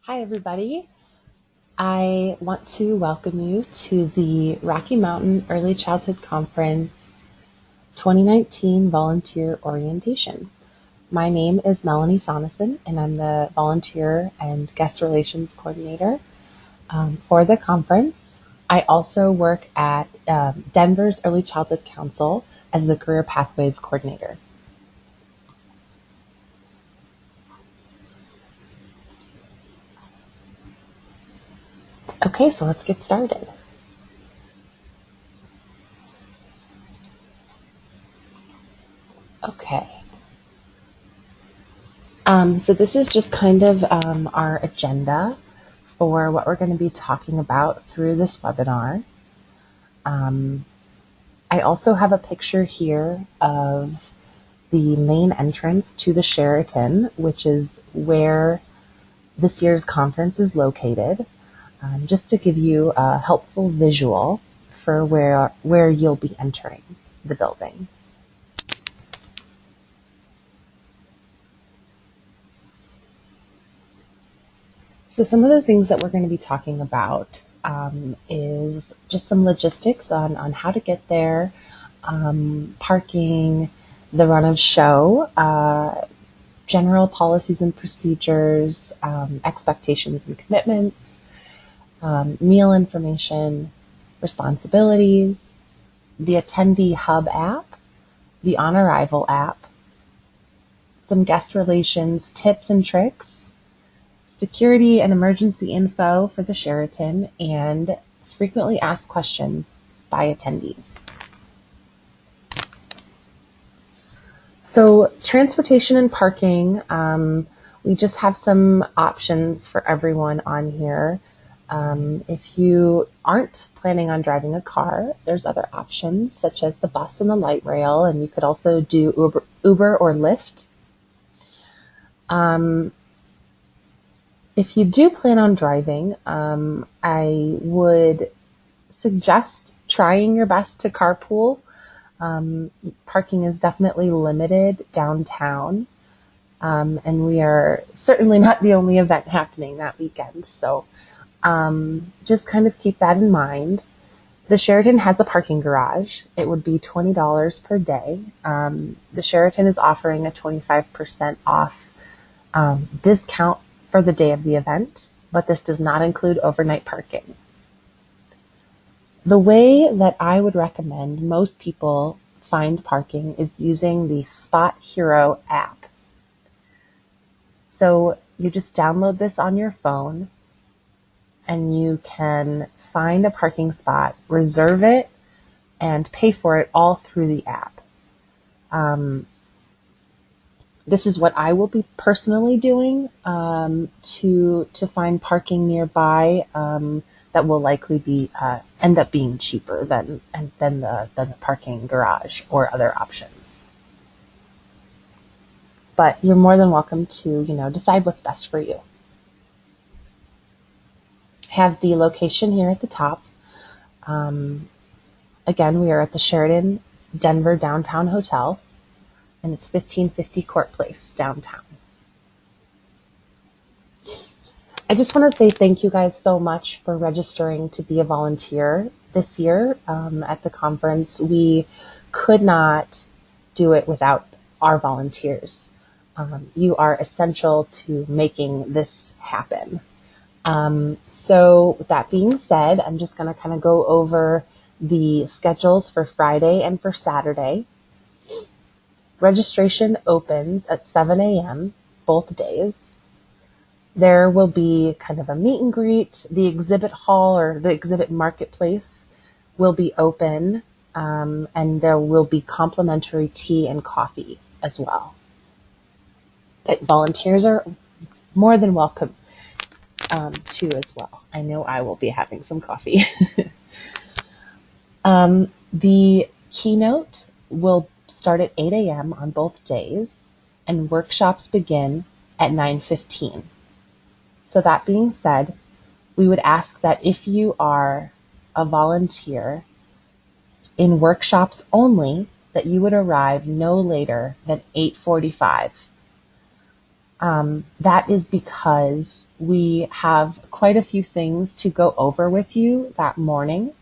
Hi, everybody. I want to welcome you to the Rocky Mountain Early Childhood Conference 2019 Volunteer Orientation. My name is Melanie Sonneson, and I'm the Volunteer and Guest Relations Coordinator for the conference. I also work at Denver's Early Childhood Council as the Career Pathways Coordinator. Okay, so let's get started. Okay. So this is just kind of our agenda for what we're going to be talking about through this webinar. I also have a picture here of the main entrance to the Sheraton, which is where this year's conference is located, just to give you a helpful visual for where you'll be entering the building. So some of the things that we're going to be talking about is just some logistics on how to get there, parking, the run of show, general policies and procedures, expectations and commitments, meal information, responsibilities, the Attendee Hub app, the On Arrival app, some guest relations tips and tricks, security and emergency info for the Sheraton, and frequently asked questions by attendees. So transportation and parking, we just have some options for everyone on here. If you aren't planning on driving a car, there's other options such as the bus and the light rail, and you could also do Uber or Lyft. If you do plan on driving, I would suggest trying your best to carpool. Parking is definitely limited downtown, and we are certainly not the only event happening that weekend. So just kind of keep that in mind. The Sheraton has a parking garage. It would be $20 per day. The Sheraton is offering a 25% off discount for the day of the event, but this does not include overnight parking. The way that I would recommend most people find parking is using the Spot Hero app. So you just download this on your phone and you can find a parking spot, reserve it, and pay for it all through the app. This is what I will be personally doing to find parking nearby that will likely end up being cheaper than the parking garage or other options. But you're more than welcome to decide what's best for you. Have the location here at the top. Again, we are at the Sheraton Denver Downtown Hotel, and it's 1550 Court Place, downtown. I just want to say thank you guys so much for registering to be a volunteer this year at the conference. We could not do it without our volunteers. You are essential to making this happen. So with that being said, I'm just going to kind of go over the schedules for Friday and for Saturday. Registration opens at 7 a.m. both days. There will be kind of a meet and greet. The exhibit hall or the exhibit marketplace will be open, and there will be complimentary tea and coffee as well. But volunteers are more than welcome to as well. I know I will be having some coffee. The keynote will start at 8 a.m. on both days, and workshops begin at 9:15. So that being said, we would ask that if you are a volunteer in workshops only, that you would arrive no later than 8:45. That is because we have quite a few things to go over with you that morning.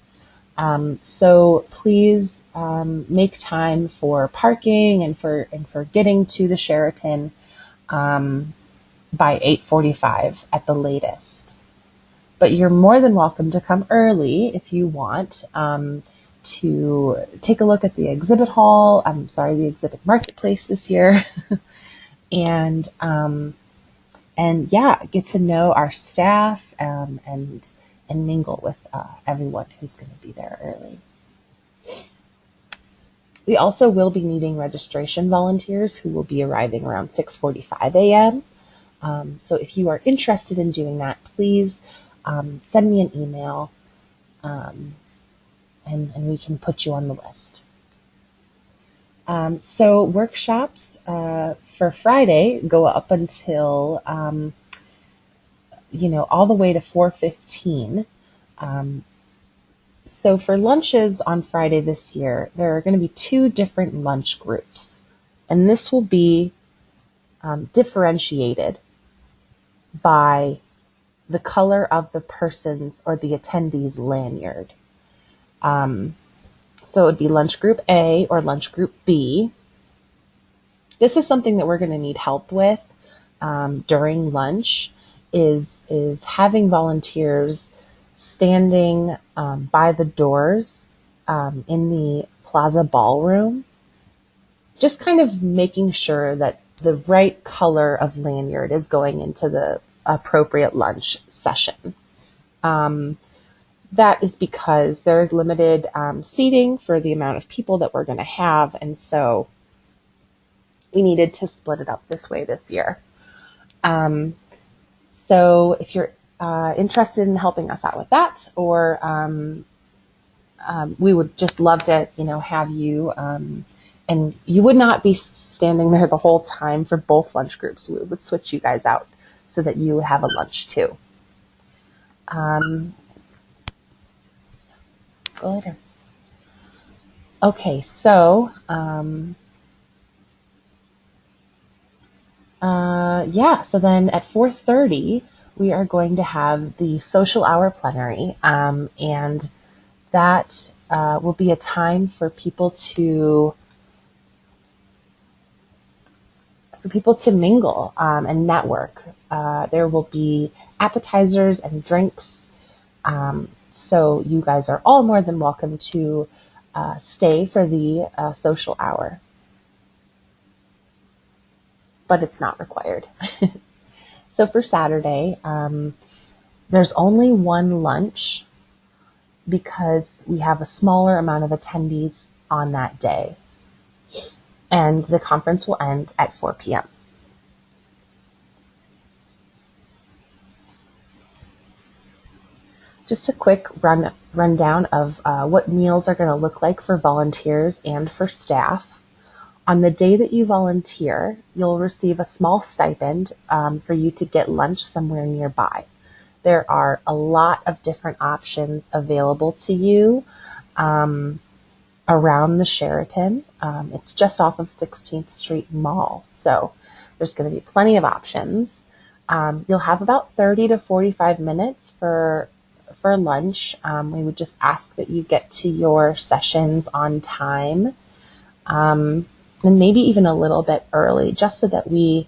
So please make time for parking and for getting to the Sheraton by 8:45 at the latest. But you're more than welcome to come early if you want to take a look at the exhibit hall. I'm sorry, the exhibit marketplace this year, and yeah, get to know our staff and mingle with everyone who's going to be there early. We also will be needing registration volunteers who will be arriving around 6:45 a.m. So if you are interested in doing that, please send me an email and we can put you on the list. So workshops for Friday go up until, all the way to 4:15. So for lunches on Friday this year, there are going to be 2 different lunch groups. And this will be differentiated by the color of the person's or the attendee's lanyard. So it would be lunch group A or lunch group B. This is something that we're going to need help with during lunch is having volunteers standing by the doors in the plaza ballroom, just kind of making sure that the right color of lanyard is going into the appropriate lunch session. That is because there's limited seating for the amount of people that we're going to have, and so we needed to split it up this way this year. So if you're interested in helping us out with that, or we would just love to, have you, and you would not be standing there the whole time for both lunch groups. We would switch you guys out so that you have a lunch too. Go later. Okay, so so then at 4:30 we are going to have the social hour plenary, and that will be a time for people to mingle and network. There will be appetizers and drinks. So you guys are all more than welcome to stay for the social hour. But it's not required. So for Saturday, there's only one lunch because we have a smaller amount of attendees on that day. And the conference will end at 4 p.m. Just a quick rundown of what meals are going to look like for volunteers and for staff. On the day that you volunteer, you'll receive a small stipend for you to get lunch somewhere nearby. There are a lot of different options available to you around the Sheraton. It's just off of 16th Street Mall, so there's going to be plenty of options. You'll have about 30 to 45 minutes for lunch. We would just ask that you get to your sessions on time, and maybe even a little bit early, just so that we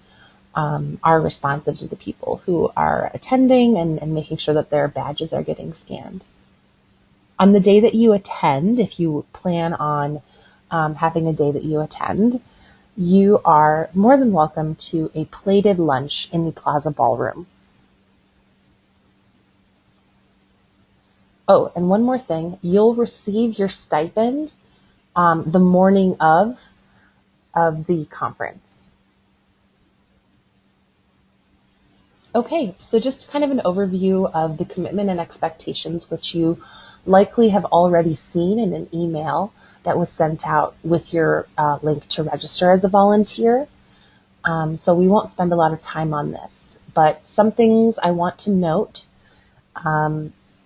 are responsive to the people who are attending and making sure that their badges are getting scanned. On the day that you attend, if you plan on having a day that you attend, you are more than welcome to a plated lunch in the Plaza Ballroom. Oh, and one more thing, you'll receive your stipend the morning of the conference. Okay, so just kind of an overview of the commitment and expectations, which you likely have already seen in an email that was sent out with your link to register as a volunteer. So we won't spend a lot of time on this, but some things I want to note.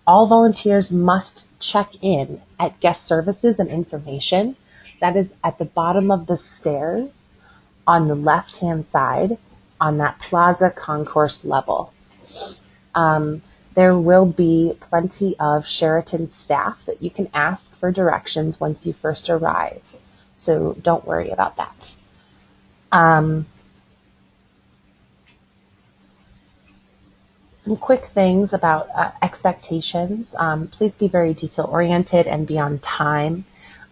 All volunteers must check in at guest services and information. That is at the bottom of the stairs on the left-hand side. on that plaza concourse level. There will be plenty of Sheraton staff that you can ask for directions once you first arrive. So don't worry about that. Some quick things about expectations. Please be very detail oriented and be on time,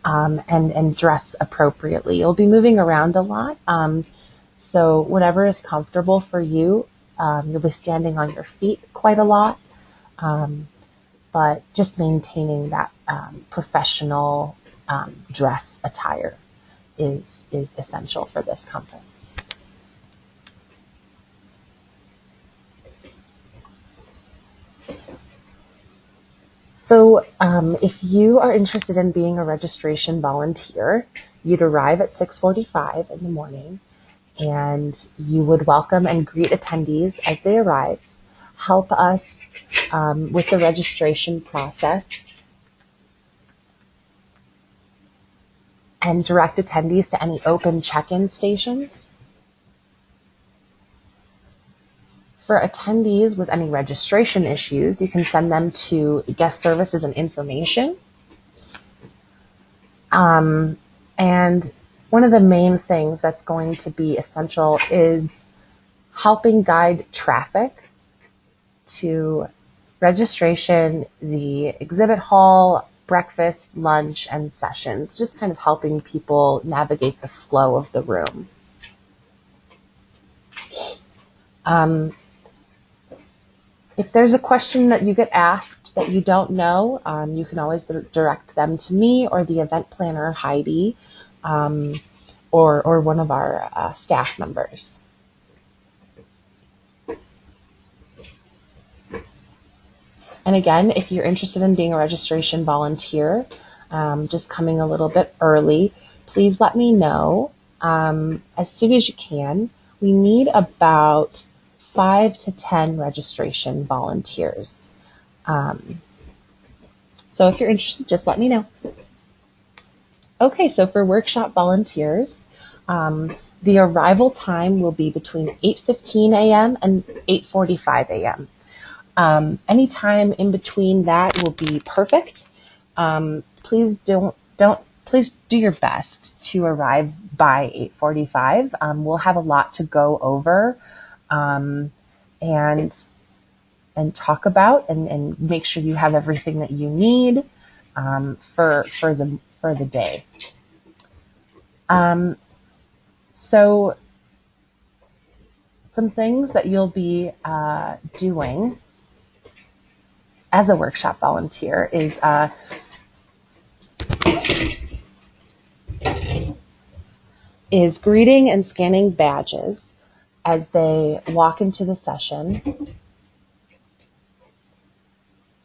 and dress appropriately. You'll be moving around a lot. So whatever is comfortable for you, you'll be standing on your feet quite a lot. But just maintaining that professional dress attire is essential for this conference. So if you are interested in being a registration volunteer, you'd arrive at 6:45 in the morning, and you would welcome and greet attendees as they arrive, help us with the registration process, and direct attendees to any open check-in stations. For attendees with any registration issues, you can send them to guest services and information. And one of the main things that's going to be essential is helping guide traffic to registration, the exhibit hall, breakfast, lunch, and sessions, just kind of helping people navigate the flow of the room. If there's a question that you get asked that you don't know, you can always direct them to me or the event planner, Heidi, or one of our staff members. And again, if you're interested in being a registration volunteer, just coming a little bit early, please let me know as soon as you can. We need about 5 to 10 registration volunteers. So if you're interested, just let me know. Okay, so for workshop volunteers, the arrival time will be between 8:15 a.m. and 8:45 a.m. Any time in between that will be perfect. Please please do your best to arrive by 8:45. We'll have a lot to go over, and talk about, and make sure you have everything that you need for the day. So some things that you'll be doing as a workshop volunteer is greeting and scanning badges as they walk into the session.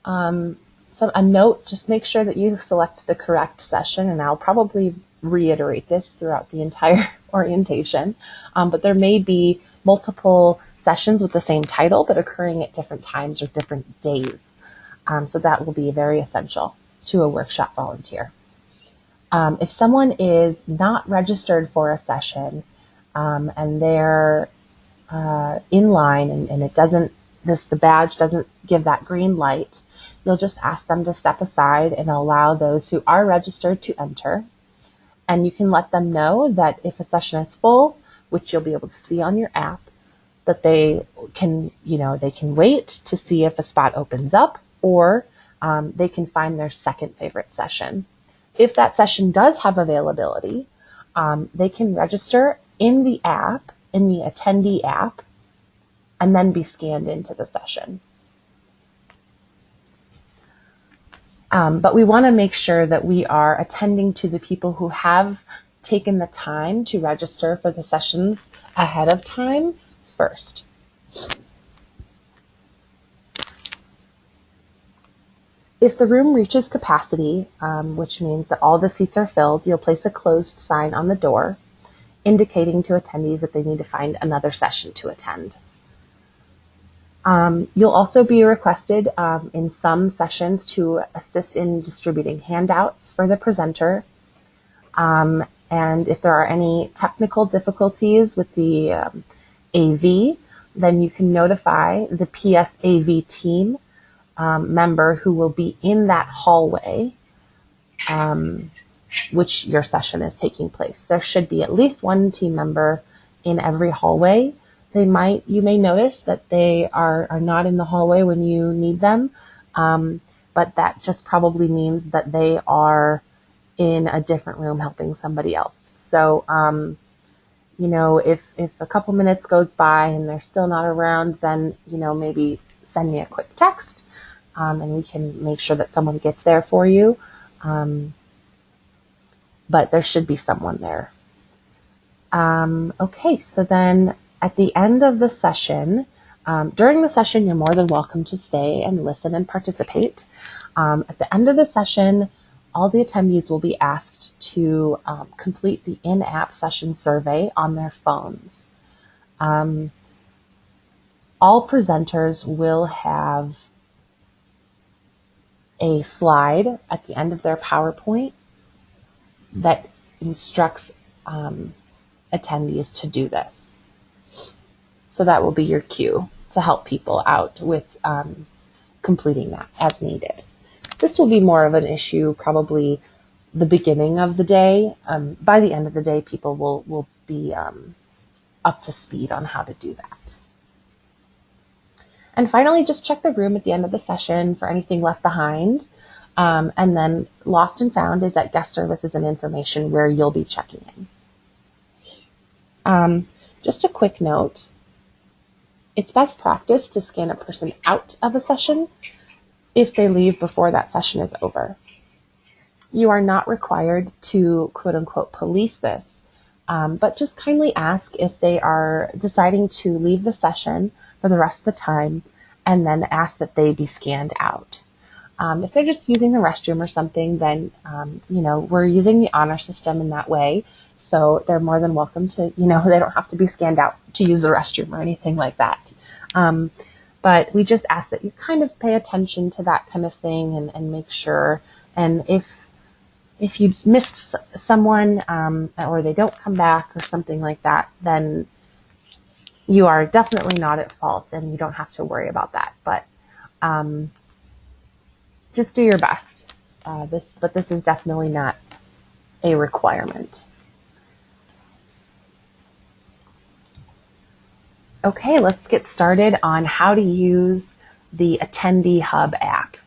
So a note, just make sure that you select the correct session, and I'll probably reiterate this throughout the entire orientation, but there may be multiple sessions with the same title but occurring at different times or different days. So that will be very essential to a workshop volunteer. If someone is not registered for a session and they're in line and the badge doesn't give that green light, you'll just ask them to step aside and allow those who are registered to enter. And you can let them know that if a session is full, which you'll be able to see on your app, that they can wait to see if a spot opens up, or they can find their second favorite session. If that session does have availability, they can register in the app, in the attendee app, and then be scanned into the session. But we want to make sure that we are attending to the people who have taken the time to register for the sessions ahead of time first. If the room reaches capacity, which means that all the seats are filled, you'll place a closed sign on the door indicating to attendees that they need to find another session to attend. You'll also be requested in some sessions to assist in distributing handouts for the presenter. And if there are any technical difficulties with the PSAV, then you can notify the PSAV team member who will be in that hallway, which your session is taking place. There should be at least one team member in every hallway. You may notice that they are not in the hallway when you need them, but that just probably means that they are in a different room helping somebody else. So, if a couple minutes goes by and they're still not around, then, maybe send me a quick text, and we can make sure that someone gets there for you. But there should be someone there. Okay, so then at the end of the session, during the session, you're more than welcome to stay and listen and participate. At the end of the session, all the attendees will be asked to complete the in-app session survey on their phones. All presenters will have a slide at the end of their PowerPoint that instructs attendees to do this. So that will be your cue to help people out with completing that as needed. This will be more of an issue probably the beginning of the day. By the end of the day, people will be up to speed on how to do that. And finally, just check the room at the end of the session for anything left behind. And then Lost and Found is at Guest Services and Information, where you'll be checking in. Just a quick note, it's best practice to scan a person out of a session if they leave before that session is over. You are not required to, quote unquote, police this, but just kindly ask if they are deciding to leave the session for the rest of the time, and then ask that they be scanned out. If they're just using the restroom or something, then, we're using the honor system in that way. So they're more than welcome to, they don't have to be scanned out to use the restroom or anything like that. But we just ask that you kind of pay attention to that kind of thing and make sure. And if you missed someone, or they don't come back or something like that, then you are definitely not at fault and you don't have to worry about that. But, just do your best. But this is definitely not a requirement. Okay, let's get started on how to use the Attendee Hub app.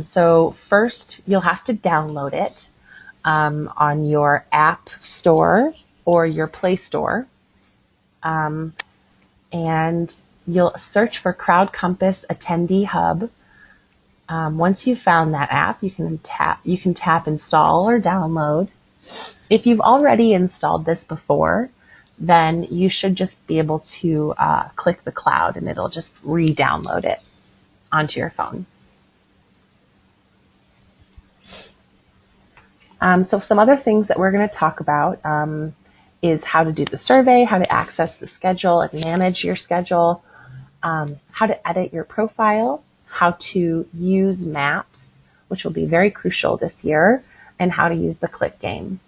So first, you'll have to download it on your App Store or your Play Store. And you'll search for Crowd Compass Attendee Hub. Once you've found that app, you can tap Install or Download. If you've already installed this before, then you should just be able to click the cloud and it'll just re-download it onto your phone. So some other things that we're going to talk about is how to do the survey, how to access the schedule and manage your schedule, how to edit your profile, how to use maps, which will be very crucial this year, and how to use the click game.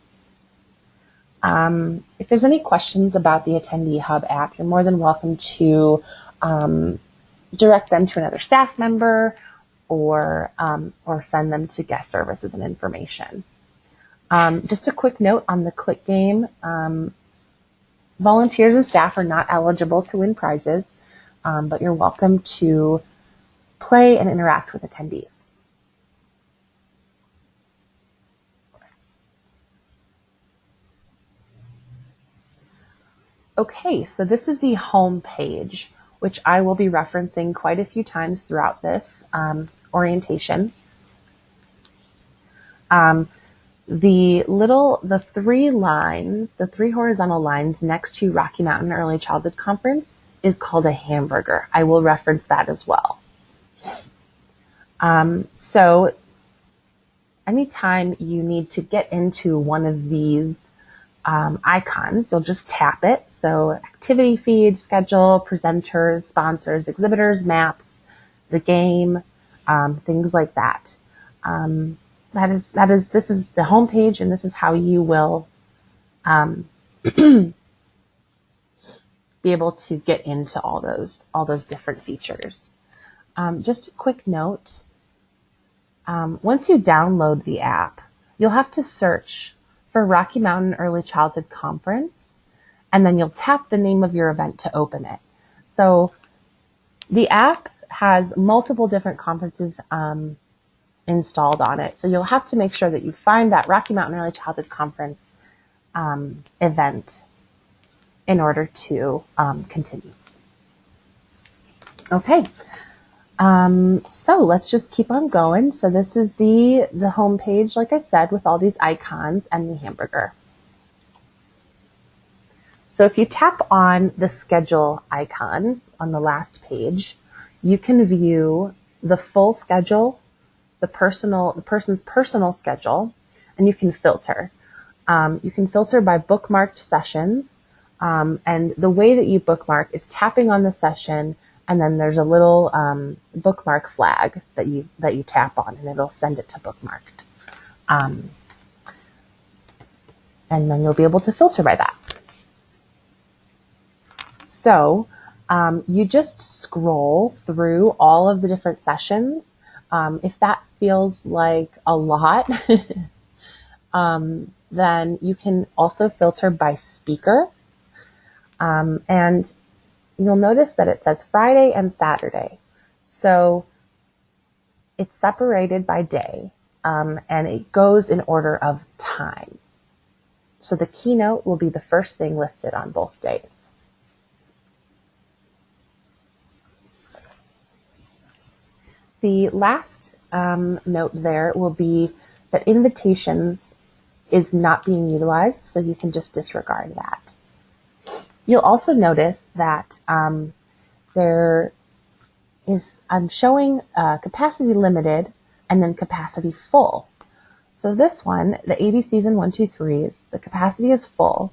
If there's any questions about the Attendee Hub app, you're more than welcome to direct them to another staff member or send them to Guest Services and Information. Just a quick note on the click game. Volunteers and staff are not eligible to win prizes, but you're welcome to play and interact with attendees. Okay, so this is the home page, which I will be referencing quite a few times throughout this orientation. The three horizontal lines next to Rocky Mountain Early Childhood Conference is called a hamburger. I will reference that as well. So anytime you need to get into one of these icons, you'll just tap it. So activity feed, schedule, presenters, sponsors, exhibitors, maps, the game, things like that. This is the home page, and this is how you will be able to get into all those different features. Just a quick note, once you download the app, you'll have to search for Rocky Mountain Early Childhood Conference, and then you'll tap the name of your event to open it. So the app has multiple different conferences installed on it. So you'll have to make sure that you find that Rocky Mountain Early Childhood Conference event in order to continue. Okay. So let's just keep on going. So this is the home page, like I said, with all these icons and the hamburger. So if you tap on the schedule icon on the last page, you can view the full schedule, the person's personal schedule, and you can filter. You can filter by bookmarked sessions, and the way that you bookmark is tapping on the session, and then there's a little bookmark flag that you tap on, and it'll send it to bookmarked. And then you'll be able to filter by that. So you just scroll through all of the different sessions. If that feels like a lot, then you can also filter by speaker. And you'll notice that it says Friday and Saturday. So it's separated by day, and it goes in order of time. So the keynote will be the first thing listed on both days. The last note there will be that invitations is not being utilized, so you can just disregard that. You'll also notice that I'm showing capacity limited and then capacity full. So this one, the ABCs and 1, 2, 3s, the capacity is full.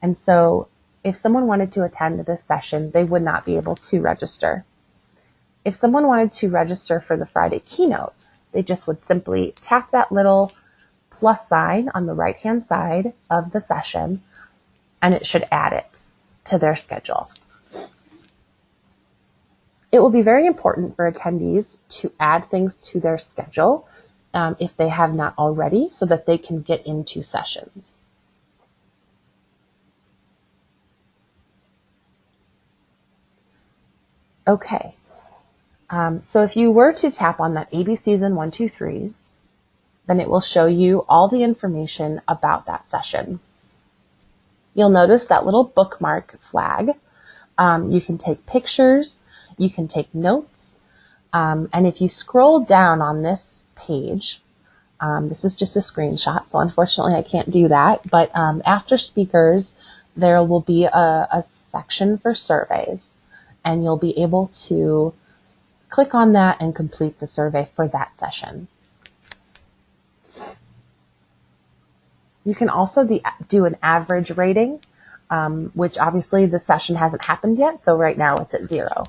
And so if someone wanted to attend this session, they would not be able to register. If someone wanted to register for the Friday keynote, they just would simply tap that little plus sign on the right-hand side of the session, and it should add it to their schedule. It will be very important for attendees to add things to their schedule if they have not already, so that they can get into sessions. Okay. So if you were to tap on that ABCs and 1, 2, 3s, then it will show you all the information about that session. You'll notice that little bookmark flag. You can take pictures, you can take notes, and if you scroll down on this page, this is just a screenshot, so unfortunately I can't do that, but after speakers, there will be a section for surveys, and you'll be able to click on that and complete the survey for that session. You can also do an average rating, which obviously the session hasn't happened yet, so right now it's at 0.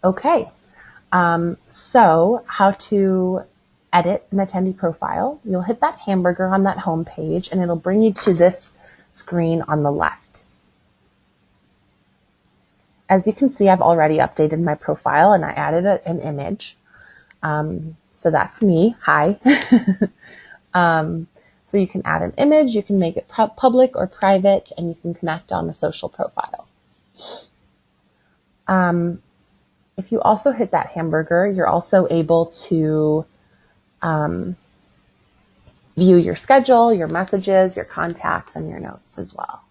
Okay, so how to edit an attendee profile. You'll hit that hamburger on that home page, and it'll bring you to this screen on the left. As you can see, I've already updated my profile, and I added an image. So that's me. Hi. So you can add an image, you can make it public or private, and you can connect on a social profile. If you also hit that hamburger, you're also able to view your schedule, your messages, your contacts, and your notes as well.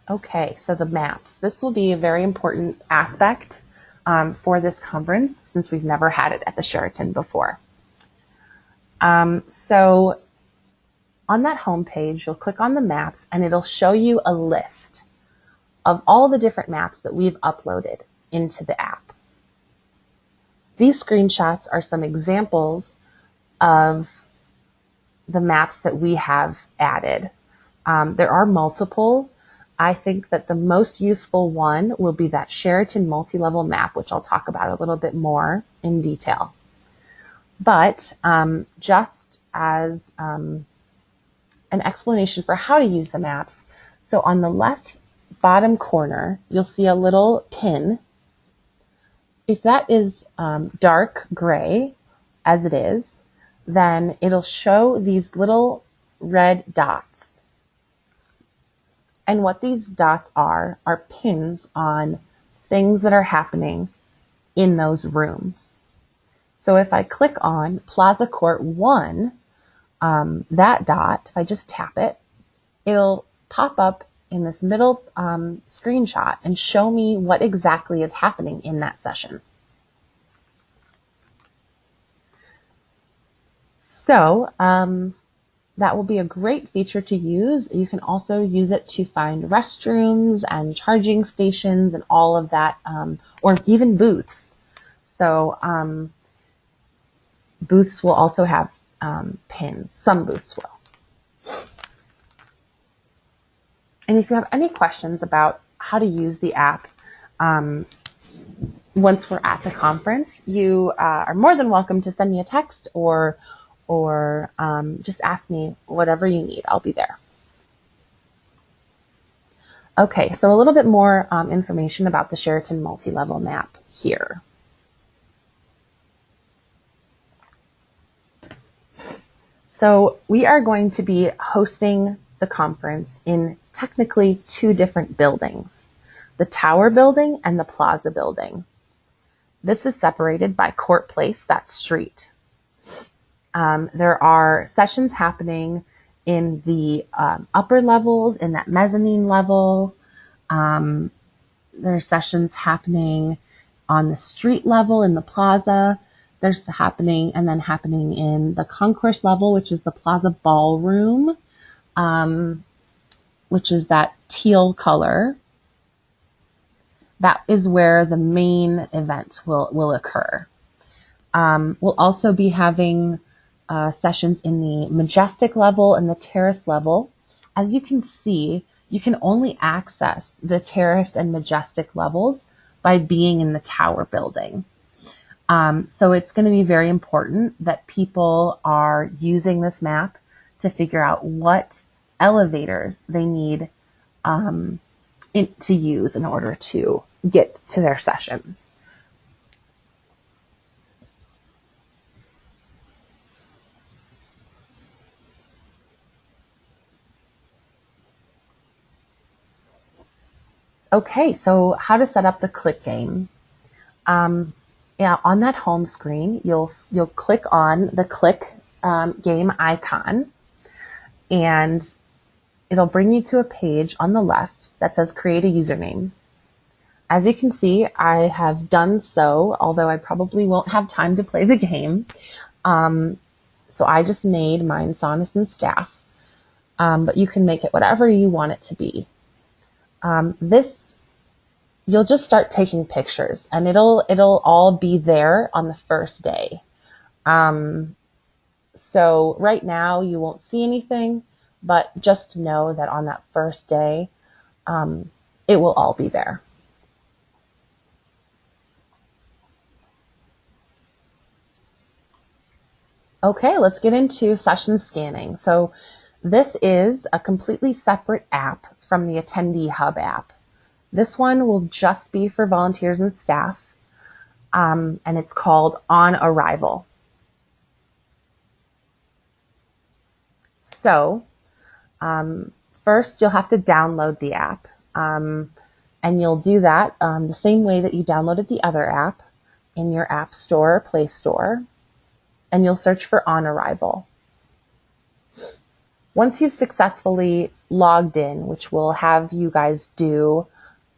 Okay, so the maps. This will be a very important aspect for this conference, since we've never had it at the Sheraton before. So on that home page, you'll click on the maps, and it'll show you a list of all the different maps that we've uploaded into the app. These screenshots are some examples of the maps that we have added. There are multiple. I think that the most useful one will be that Sheraton multi-level map, which I'll talk about a little bit more in detail. But just as an explanation for how to use the maps, so on the left bottom corner, you'll see a little pin. If that is dark gray, as it is, then it'll show these little red dots. And what these dots are pins on things that are happening in those rooms. So if I click on Plaza Court 1, that dot, if I just tap it, it'll pop up in this middle screenshot and show me what exactly is happening in that session. So that will be a great feature to use. You can also use it to find restrooms and charging stations and all of that, or even booths. So booths will also have pins. Some booths will. And if you have any questions about how to use the app once we're at the conference, you are more than welcome to send me a text or just ask me whatever you need. I'll be there. Okay, so a little bit more information about the Sheraton multi-level map here. So we are going to be hosting the conference in technically two different buildings, the Tower Building and the Plaza Building. This is separated by Court Place, that street. There are sessions happening in the upper levels, in that mezzanine level. There are sessions happening on the street level in the plaza. There's happening in the concourse level, which is the Plaza Ballroom, which is that teal color. That is where the main event will occur. We'll also be having sessions in the Majestic level and the Terrace level. As you can see, you can only access the Terrace and Majestic levels by being in the Tower Building. So it's going to be very important that people are using this map to figure out what elevators they need to use in order to get to their sessions. Okay, so how to set up the click game. Yeah, on that home screen, you'll click on the click game icon, and it'll bring you to a page on the left that says create a username. As you can see, I have done so, although I probably won't have time to play the game. So I just made mine Sonneson Staff, but you can make it whatever you want it to be. You'll just start taking pictures, and it'll all be there on the first day. So right now you won't see anything, but just know that on that first day, it will all be there. Okay, let's get into session scanning. So this is a completely separate app from the Attendee Hub app. This one will just be for volunteers and staff, and it's called On Arrival. So first you'll have to download the app, and you'll do that the same way that you downloaded the other app in your App Store or Play Store, and you'll search for On Arrival. Once you've successfully logged in, which we'll have you guys do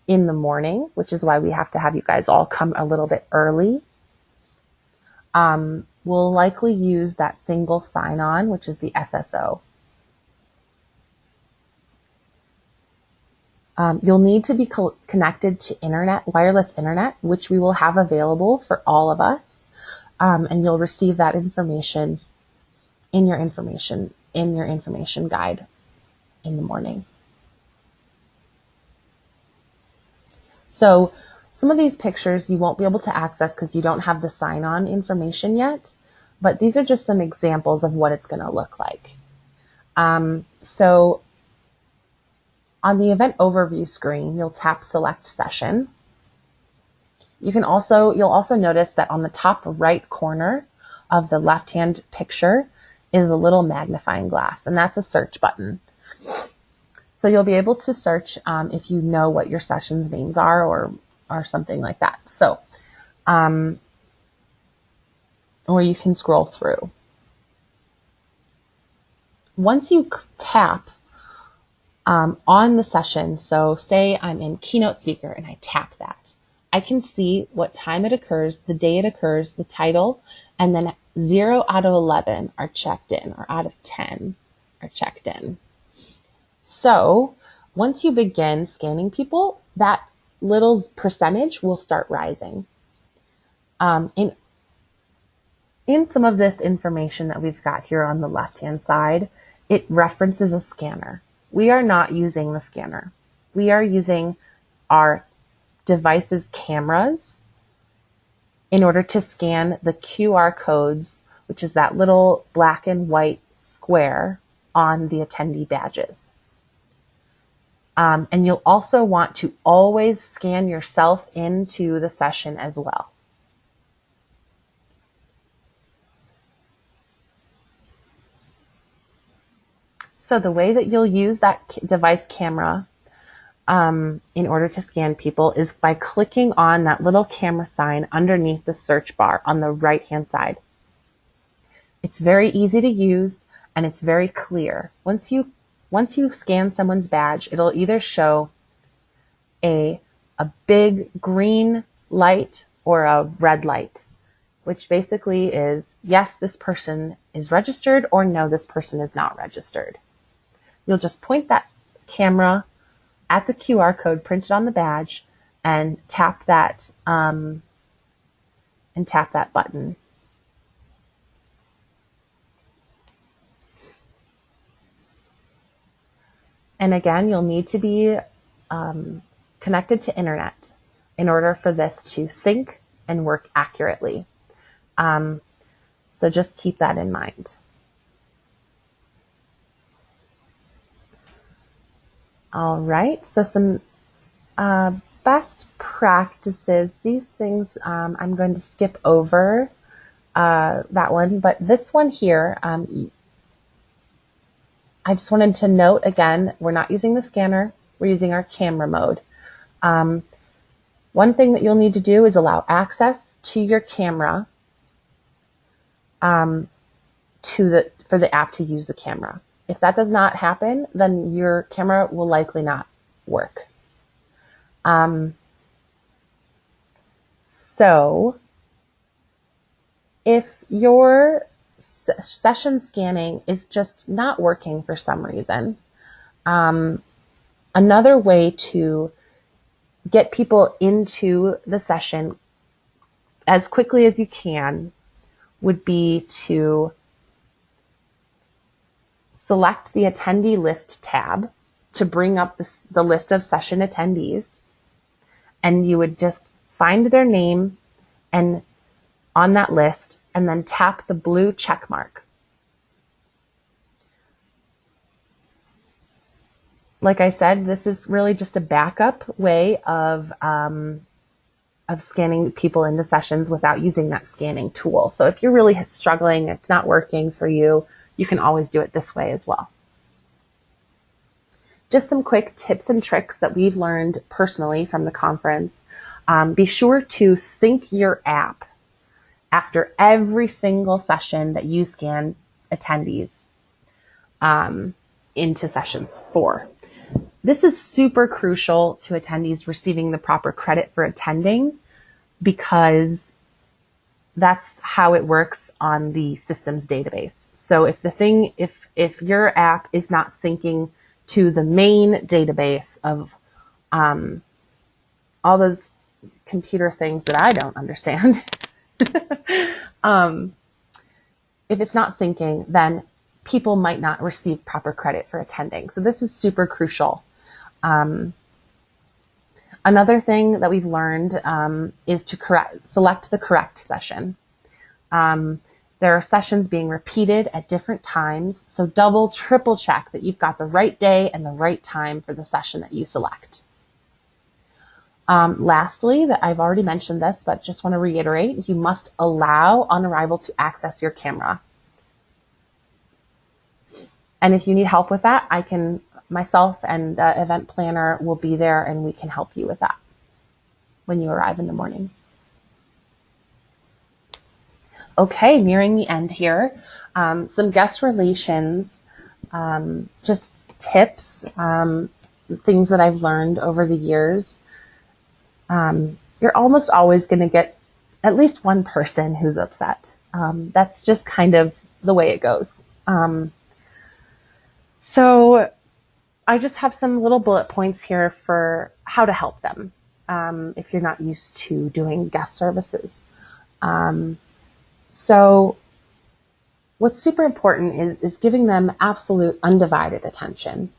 in the morning, which is why we have to have you guys all come a little bit early, we'll likely use that single sign-on, which is the SSO. You'll need to be connected to wireless internet, which we will have available for all of us, and you'll receive that information in your information guide in the morning. So some of these pictures you won't be able to access because you don't have the sign-on information yet, but these are just some examples of what it's going to look like. So on the event overview screen, you'll tap select session. You'll also notice that on the top right corner of the left-hand picture is a little magnifying glass, and that's a search button. So you'll be able to search if you know what your session's names are or something like that. So, or you can scroll through. Once you tap on the session, so say I'm in keynote speaker and I tap that, I can see what time it occurs, the day it occurs, the title, and then 0 out of 11 are checked in, or out of 10 are checked in. So once you begin scanning people, that little percentage will start rising. In some of this information that we've got here on the left-hand side, it references a scanner. We are not using the scanner. We are using our device's cameras in order to scan the QR codes, which is that little black and white square on the attendee badges. And you'll also want to always scan yourself into the session as well. So the way that you'll use that device camera in order to scan people is by clicking on that little camera sign underneath the search bar on the right-hand side. It's very easy to use and it's very clear. Once you scan someone's badge, it'll either show a big green light or a red light, which basically is, yes, this person is registered, or no, this person is not registered. You'll just point that camera at the QR code printed on the badge and tap that button. And again, you'll need to be connected to internet in order for this to sync and work accurately. So just keep that in mind. All right, so some best practices. These things I'm going to skip over that one, but this one here, I just wanted to note again, we're not using the scanner, we're using our camera mode. One thing that you'll need to do is allow access to your camera for the app to use the camera. If that does not happen, then your camera will likely not work. So if your session scanning is just not working for some reason, another way to get people into the session as quickly as you can would be to select the attendee list tab to bring up the list of session attendees, and you would just find their name and on that list and then tap the blue check mark. Like I said, this is really just a backup way of scanning people into sessions without using that scanning tool. So if you're really struggling, it's not working for you, you can always do it this way as well. Just some quick tips and tricks that we've learned personally from the conference. Be sure to sync your app after every single session that you scan attendees into sessions for. This is super crucial to attendees receiving the proper credit for attending, because that's how it works on the systems database. So if your app is not syncing to the main database of all those computer things that I don't understand, if it's not syncing, then people might not receive proper credit for attending. So this is super crucial. Another thing that we've learned is to select the correct session. There are sessions being repeated at different times, so double, triple check that you've got the right day and the right time for the session that you select. Lastly, that I've already mentioned this, but just want to reiterate, you must allow on arrival to access your camera. And if you need help with that, myself and the event planner will be there and we can help you with that when you arrive in the morning. Okay, nearing the end here. Some guest relations, just tips, things that I've learned over the years. You're almost always going to get at least one person who's upset. That's just kind of the way it goes. So I just have some little bullet points here for how to help them if you're not used to doing guest services. So what's super important is giving them absolute undivided attention,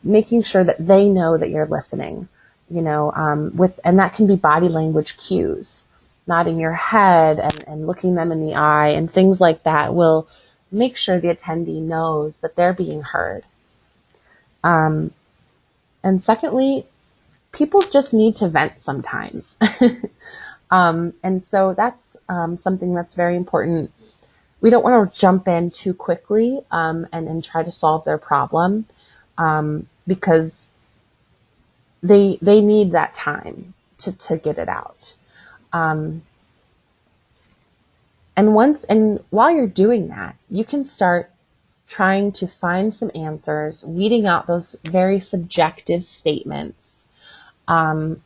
making sure that they know that you're listening, and that can be body language cues, nodding your head and looking them in the eye and things like that will make sure the attendee knows that they're being heard. And secondly, people just need to vent sometimes. And so that's something that's very important. We don't want to jump in too quickly and try to solve their problem because they need that time to get it out. And while you're doing that, you can start trying to find some answers, weeding out those very subjective statements. And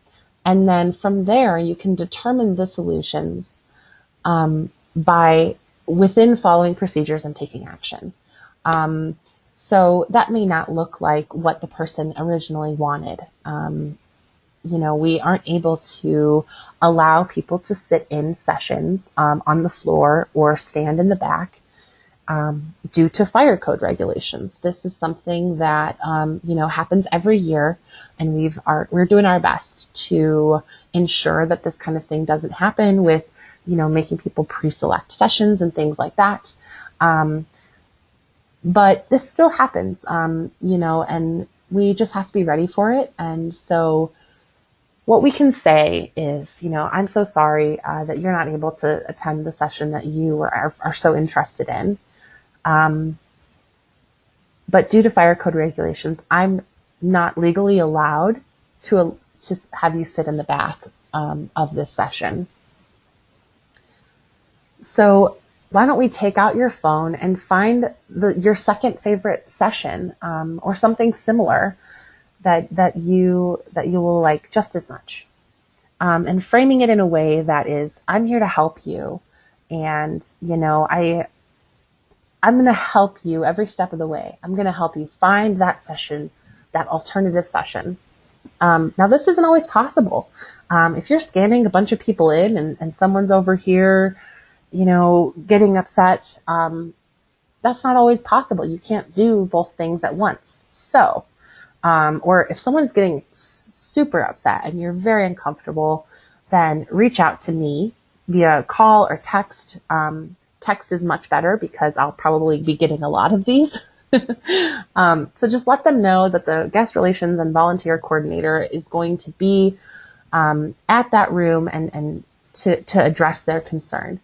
then from there, you can determine the solutions within following procedures and taking action. So that may not look like what the person originally wanted. We aren't able to allow people to sit in sessions on the floor or stand in the back due to fire code regulations. This is something that happens every year, and we're doing our best to ensure that this kind of thing doesn't happen with making people pre-select sessions and things like that. But this still happens, and we just have to be ready for it. And so what we can say is, I'm so sorry that you're not able to attend the session that you are so interested in. But due to fire code regulations, I'm not legally allowed to have you sit in the back of this session. So why don't we take out your phone and find your second favorite session or something similar that you will like just as much, and framing it in a way that is, I'm here to help you, and I'm going to help you every step of the way. I'm going to help you find that session, that alternative session. Now, this isn't always possible. If you're scanning a bunch of people in and someone's over here, getting upset, that's not always possible. You can't do both things at once. So, or if someone's getting super upset and you're very uncomfortable, then reach out to me via call or text. Text is much better because I'll probably be getting a lot of these. So just let them know that the guest relations and volunteer coordinator is going to be at that room and to address their concern.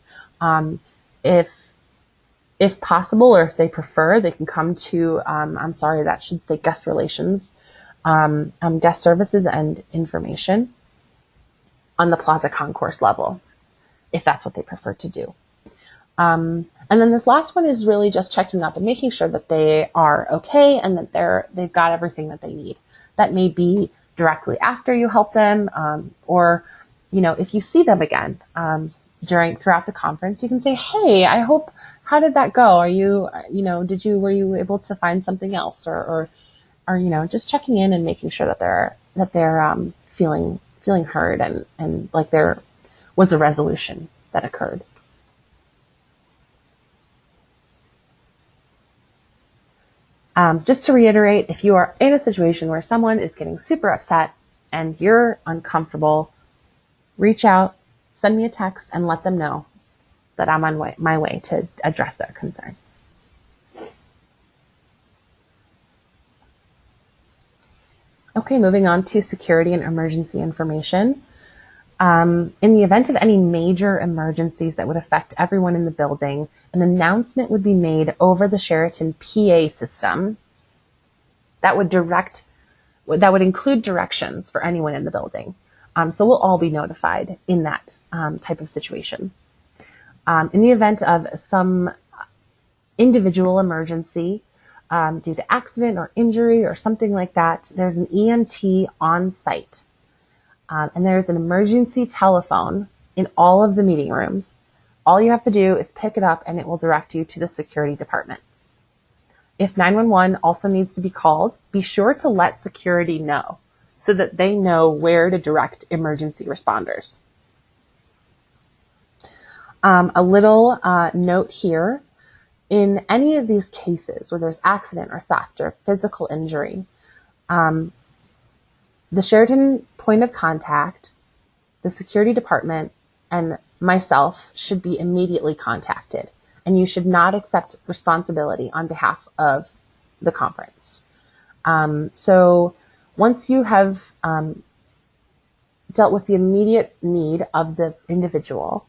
If possible, or if they prefer, they can come to, I'm sorry, that should say guest relations, guest services and information on the Plaza Concourse level, if that's what they prefer to do. And then this last one is really just checking up and making sure that they are okay and that they've got everything that they need. That may be directly after you help them, or, if you see them again, throughout the conference, you can say, hey, how did that go? Are you, were you able to find something else or just checking in and making sure that they're feeling heard and like there was a resolution that occurred. Just to reiterate, if you are in a situation where someone is getting super upset and you're uncomfortable, reach out, send me a text, and let them know that I'm on my way to address their concern. Okay, moving on to security and emergency information. In the event of any major emergencies that would affect everyone in the building, an announcement would be made over the Sheraton PA system that would include directions for anyone in the building. So we'll all be notified in that type of situation. In the event of some individual emergency due to accident or injury or something like that, there's an EMT on site. And there's an emergency telephone in all of the meeting rooms. All you have to do is pick it up and it will direct you to the security department. If 911 also needs to be called, be sure to let security know so that they know where to direct emergency responders. A little note here, in any of these cases where there's accident or theft or physical injury, the Sheraton point of contact, the security department, and myself should be immediately contacted, and you should not accept responsibility on behalf of the conference. So once you have dealt with the immediate need of the individual,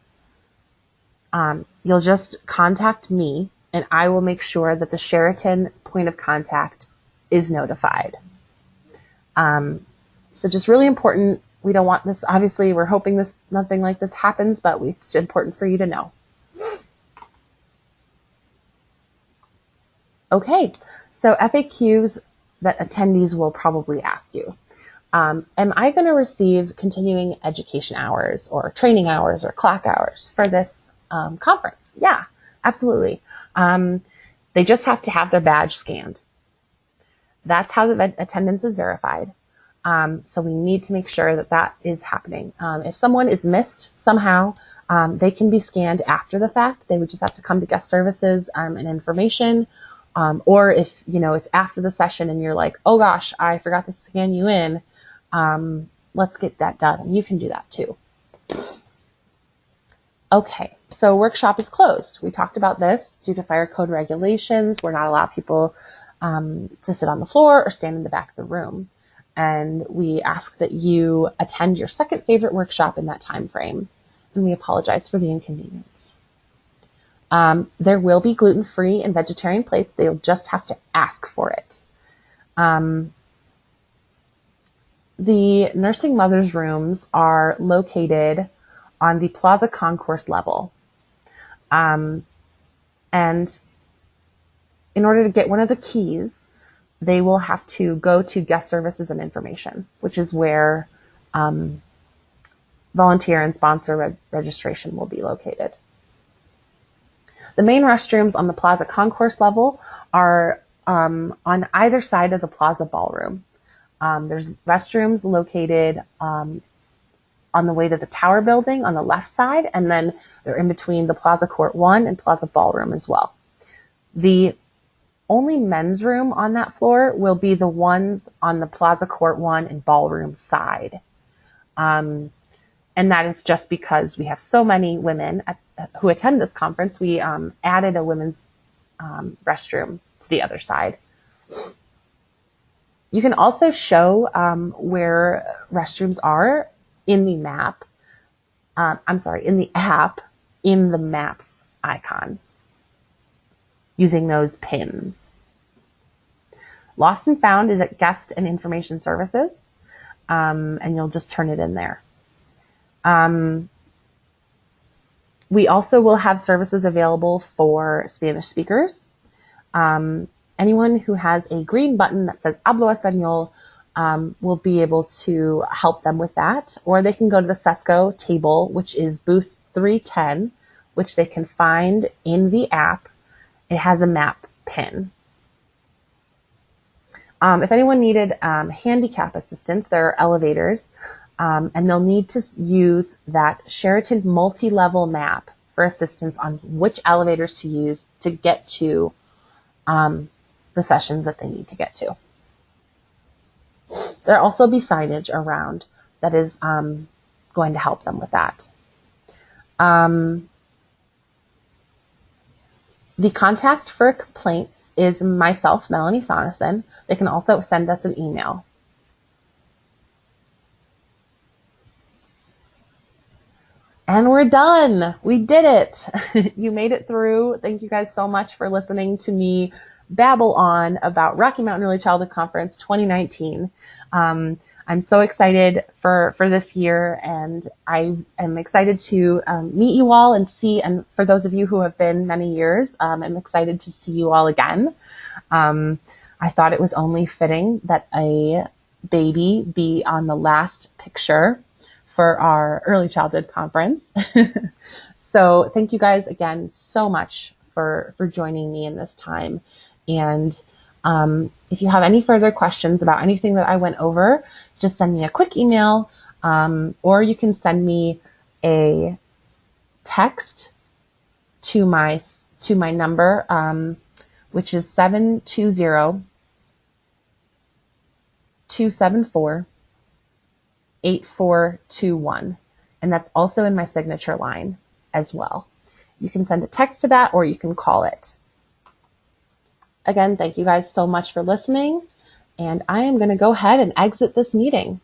you'll just contact me, and I will make sure that the Sheraton point of contact is notified. So just really important. We don't want this, obviously we're hoping nothing like this happens, but it's important for you to know. Okay, so FAQs that attendees will probably ask you. Am I going to receive continuing education hours or training hours or clock hours for this conference? Yeah, absolutely. They just have to have their badge scanned. That's how the attendance is verified. So we need to make sure that that is happening. If someone is missed somehow, they can be scanned after the fact. They would just have to come to guest services and information. Or if, it's after the session and you're like, oh gosh, I forgot to scan you in. Let's get that done. And you can do that too. Okay, so workshop is closed. We talked about this due to fire code regulations. We're not allowed people to sit on the floor or stand in the back of the room. And we ask that you attend your second favorite workshop in that time frame. And we apologize for the inconvenience. There will be gluten-free and vegetarian plates. They'll just have to ask for it. The nursing mothers' rooms are located on the Plaza Concourse level. And in order to get one of the keys, they will have to go to guest services and information, which is where volunteer and sponsor registration will be located. The main restrooms on the Plaza Concourse level are on either side of the Plaza Ballroom. There's restrooms located on the way to the Tower Building on the left side, and then they're in between the Plaza Court 1 and Plaza Ballroom as well. The only men's room on that floor will be the ones on the Plaza Court 1 and Ballroom side. And that is just because we have so many women who attend this conference. We added a women's restroom to the other side. You can also show where restrooms are in the map. In the app, in the maps icon, using those pins. Lost and found is at guest and information services, and you'll just turn it in there. We also will have services available for Spanish speakers. Anyone who has a green button that says Hablo Español will be able to help them with that, or they can go to the CESCO table, which is booth 310, which they can find in the app. It has a map pin. If anyone needed handicap assistance, there are elevators, and they'll need to use that Sheraton multi-level map for assistance on which elevators to use to get to the sessions that they need to get to. There'll also be signage around that is going to help them with that. The contact for complaints is myself, Melanie Sonneson. They can also send us an email. And we're done. We did it. You made it through. Thank you guys so much for listening to me babble on about Rocky Mountain Early Childhood Conference 2019. I'm so excited for this year, and I am excited to meet you all and see, and for those of you who have been many years, I'm excited to see you all again. I thought it was only fitting that a baby be on the last picture for our early childhood conference. So thank you guys again so much for joining me in this time. And if you have any further questions about anything that I went over, just send me a quick email, or you can send me a text to my number, which is 720-274-8421. And that's also in my signature line as well. You can send a text to that, or you can call it. Again, thank you guys so much for listening, and I am going to go ahead and exit this meeting.